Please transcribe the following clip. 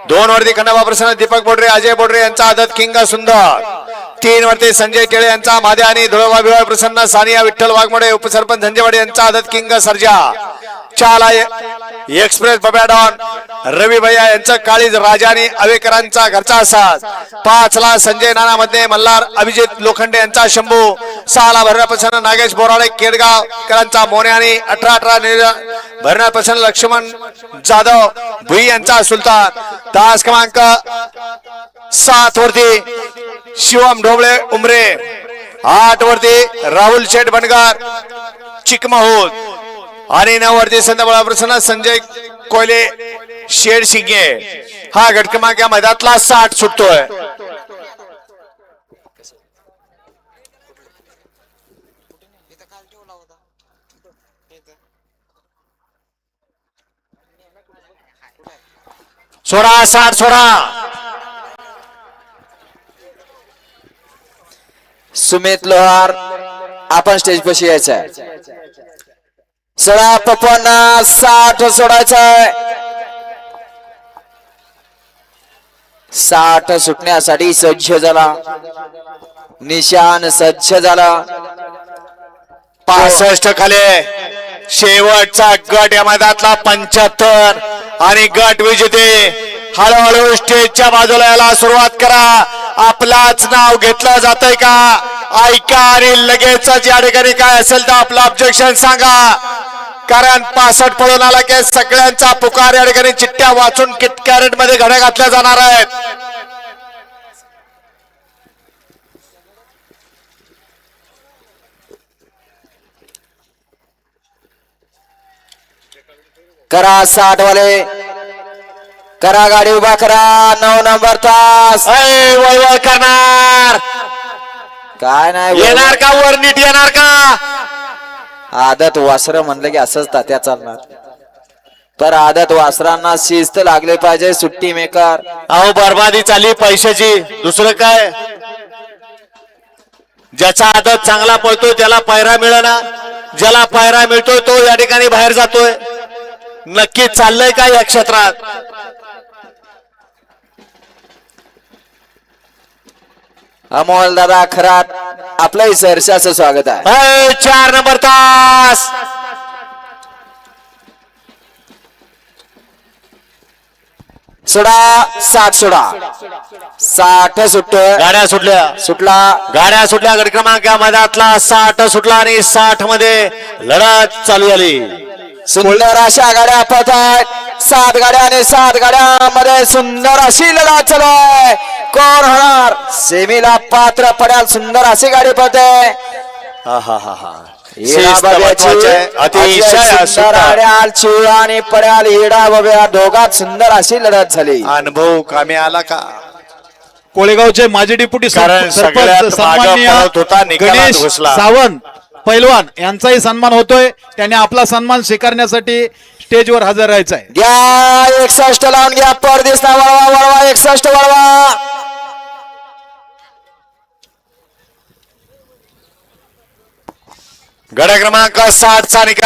2 वरती खंडोबा प्रसन्न दीपक बोडरे अजय बोडरे यांचा आदत किंग सुंदर. 3 वरती संजय केळे यांचा मादे आणि धुळोबा विवाह प्रसन्न सानिया विठ्ठल वाघमोडे उपसरपंच धंजेवाडी यांचा आदत किंग सर्जा. 4 एक्सप्रेस बब्या डॉन रवी भैया यांचा काळीज राजा आणि अवेकरांचा घरचा असाच. 5 संजय नाना मध्ये मल्हार अभिजित लोखंडे यांचा शंभू. 6 भरण्याप्रसन्न नागेश बोराडे केडगाव करांचा मोने आणि 18 भरण्याप्रसन्न लक्ष्मण जाधव भुई यांचा सुलतान. तास क्रमांक 7 वरती शिवम ढोबळे उमरे. 8 वरती राहुल शेठ बनगर चिकमहूद आणि 9 वरती संध्याकाळ प्रसन्न संजय कोयले शेड शिंगे. हा गट क्रमांक या मैदानातला 60 सुटतोय. सोडा 60 सोडा. सुमित लोहार आपण स्टेज पाशी यायचं. सोळा पप्पन 60 सोडायचंय. 60 सुटण्यासाठी सज्ज झाला. निशान सज्ज झाला. 65 खाले शेवटचा गट या मैदानातला 75 आणि गट विजेते हळूहळू स्टेजच्या बाजूला यायला सुरुवात करा. आपलाच नाव घेतलं जातंय का ऐका आणि लगेचच या ठिकाणी काय असेल तर आपलं ऑब्जेक्शन सांगा. कारण 65 पळून आला की सगळ्यांचा पुकार या ठिकाणी चिठ्ठ्या वाचून किट कॅरेट मध्ये घड्या घातल्या जाणार आहेत. करा 60 वाले करा गाडी उभा करा. 9 नंबर तास वळवळ करणार काय नाही येणार का वर नीट येणार का. आदत वासर म्हणलं की असंच तात्या चालणार. तर आदत वासरांना शिस्त लागले पाहिजे. सुट्टी मेकर अहो बर्बादी चालली पैशाची दुसरं काय. ज्याचा आदत चांगला पळतोय त्याला पायरा मिळेना. ज्याला पायरा मिळतोय तो या ठिकाणी बाहेर जातोय. नक्की चाललंय का या क्षेत्रात. अमोल दादा खरात आपलंही सहर्षाचं स्वागत आहे. 4 नंबर तास सोडा 60 सोडा 60 सुट गाड्या सुटला गाड्या सुटल्या. गट क्रमांक या मैदानातला 60 सुटला आणि 60 मध्ये लढत चालू झाली. सुंदर अशा गाड्या पळत आहेत. 7 गाड्या आणि 7 गाड्यांमध्ये सुंदर अशी लढत चालू आहे. कोण होणार सेमीला पात्र पडाल. सुंदर अशी गाडी पळते. आणि पड्याल हिडा बब्या दोघात सुंदर अशी लढत झाली. अनुभव कामी आला का. कोळेगावचे माजी डेप्युटी सरपंच सन्माननीय गणेश सावंत पैलवान यांचाही सन्मान होतोय. त्याने आपला सन्मान स्वीकारण्यासाठी स्टेजवर हजर राहायचं आहे. घ्या 61 लावून घ्या. परदेशला वळवा वळवा 61 वळवा. गड क्रमांक 60 चा निकाल.